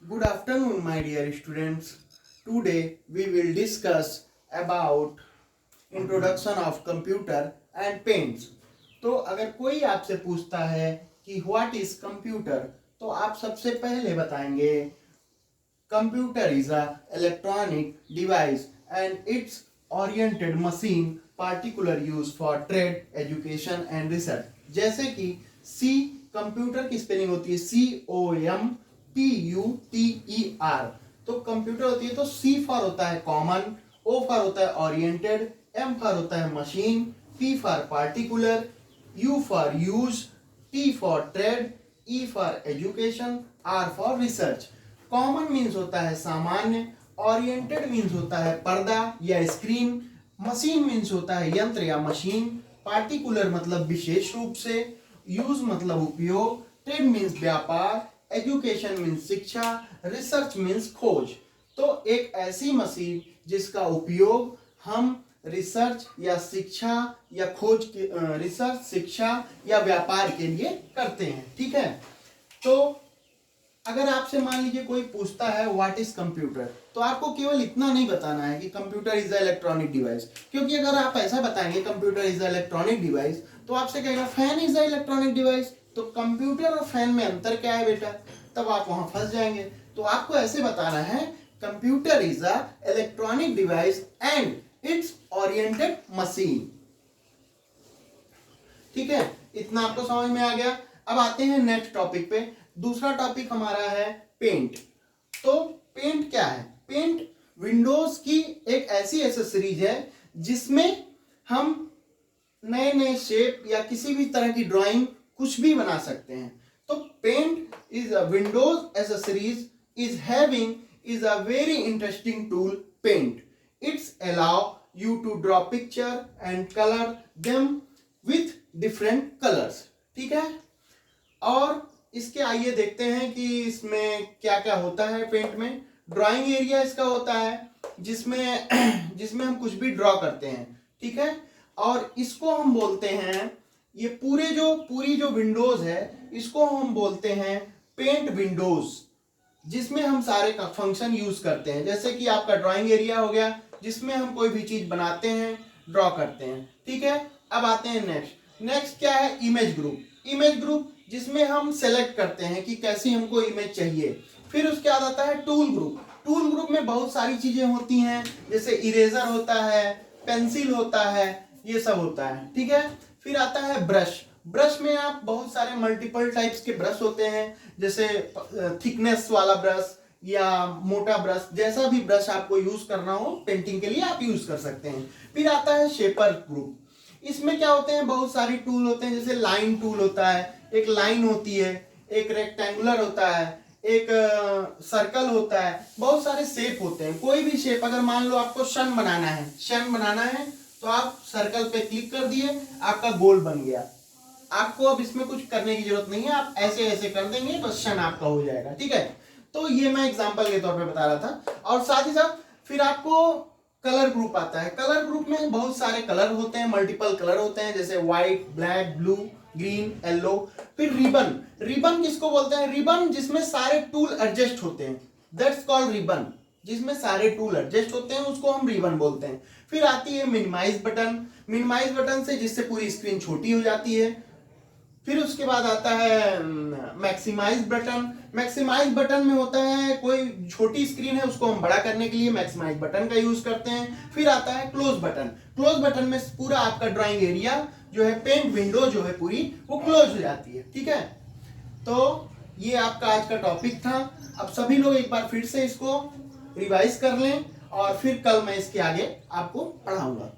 Good afternoon, my dear students. Today we will discuss about introduction of computer and paints. तो अगर कोई आपसे पूछता है कि what is computer, तो आप सबसे पहले बताएंगे computer is a electronic device and it's oriented machine particular use for trade, education and research. जैसे कि C कंप्यूटर की स्पेलिंग होती है COMPUTER, तो कंप्यूटर होती है तो C फॉर होता है कॉमन, O फॉर होता है ओरिएंटेड, M फॉर होता है machine, P for particular, U for use, T for trade, E for education, R for research. Common means होता है सामान्य, ओरिएंटेड मीन्स होता है पर्दा या स्क्रीन, मशीन मीन्स होता है यंत्र या मशीन, पार्टिकुलर मतलब विशेष रूप से, यूज मतलब उपयोग, ट्रेड मीन्स व्यापार, एजुकेशन मीन्स शिक्षा, रिसर्च मीन्स खोज. तो एक ऐसी मशीन जिसका उपयोग हम रिसर्च या शिक्षा या खोज के रिसर्च, शिक्षा या व्यापार के लिए करते हैं. ठीक है. तो अगर आपसे मान लीजिए कोई पूछता है व्हाट इज कंप्यूटर, तो आपको केवल इतना नहीं बताना है कि computer is a electronic device, क्योंकि अगर आप ऐसा बताएंगे computer is a electronic device तो आपसे कहेगा fan is a electronic device. तो कंप्यूटर और फैन में अंतर क्या है बेटा, तब आप वहां फंस जाएंगे. तो आपको ऐसे बताना है computer is a electronic device and it's oriented machine. ठीक है, इतना आपको समझ में आ गया. अब आते हैं नेक्स्ट टॉपिक पे. दूसरा टॉपिक हमारा है पेंट. तो पेंट क्या है? पेंट विंडोज की एक ऐसी एसेसरीज है जिसमें हम नए नए शेप या किसी भी तरह की ड्राइंग कुछ भी बना सकते हैं. तो Paint is a Windows accessories is a very interesting tool. Paint, it's allow you to draw picture and color them with different colors. ठीक है. और इसके आइए देखते हैं कि इसमें क्या क्या होता है. पेंट में ड्राइंग एरिया इसका होता है जिसमें हम कुछ भी ड्रॉ करते हैं. ठीक है. और इसको हम बोलते हैं, ये पूरी जो विंडोज है इसको हम बोलते हैं पेंट विंडोज, जिसमें हम सारे का फंक्शन यूज करते हैं. जैसे कि आपका ड्राइंग एरिया हो गया जिसमें हम कोई भी चीज बनाते हैं, ड्रॉ करते हैं. ठीक है. अब आते हैं नेक्स्ट क्या है? इमेज ग्रुप जिसमें हम सेलेक्ट करते हैं कि कैसी हमको इमेज चाहिए. फिर उसके बाद आता है टूल ग्रुप में बहुत सारी चीजें होती हैं, जैसे इरेजर होता है, पेंसिल होता है, ये सब होता है. ठीक है. फिर आता है ब्रश में आप बहुत सारे मल्टीपल टाइप्स के ब्रश होते हैं, जैसे थिकनेस वाला ब्रश या मोटा ब्रश, जैसा भी ब्रश आपको यूज करना हो पेंटिंग के लिए आप यूज कर सकते हैं. फिर आता है शेपर ग्रुप. इसमें क्या होते हैं? बहुत सारी टूल होते हैं, जैसे लाइन टूल होता है, एक लाइन होती है, एक रेक्टेंगुलर होता है, एक सर्कल होता है, बहुत सारे शेप होते हैं. कोई भी शेप, अगर मान लो आपको शन बनाना है तो आप सर्कल पे क्लिक कर दिए, आपका गोल बन गया. आपको अब इसमें कुछ करने की जरूरत नहीं है, आप ऐसे ऐसे कर देंगे बस शन आपका हो जाएगा. ठीक है. तो ये मैं एग्जांपल के तौर पे बता रहा था. और साथ ही साथ फिर आपको कलर ग्रुप आता है. कलर ग्रुप में बहुत सारे कलर होते हैं, मल्टीपल कलर होते हैं, जैसे white, black, blue, green, yellow. फिर रिबन किसको बोलते हैं? रिबन जिसमें सारे टूल एडजस्ट होते हैं, दैट्स कॉल्ड रिबन. जिसमें सारे टूल एडजस्ट होते हैं उसको हम रिबन बोलते हैं. फिर आती है मिनिमाइज बटन से जिससे पूरी स्क्रीन छोटी हो जाती है. फिर उसके बाद आता है मैक्सिमाइज बटन में होता है कोई छोटी स्क्रीन है उसको हम बड़ा करने के लिए मैक्सिमाइज बटन का यूज करते हैं. फिर आता है क्लोज बटन में पूरा आपका ड्राइंग एरिया जो है, पेंट विंडो जो है पूरी, वो क्लोज हो जाती है. ठीक है. तो ये आपका आज का टॉपिक था. अब सभी लोग एक बार फिर से इसको रिवाइज कर लें और फिर कल मैं इसके आगे आपको पढ़ाऊंगा.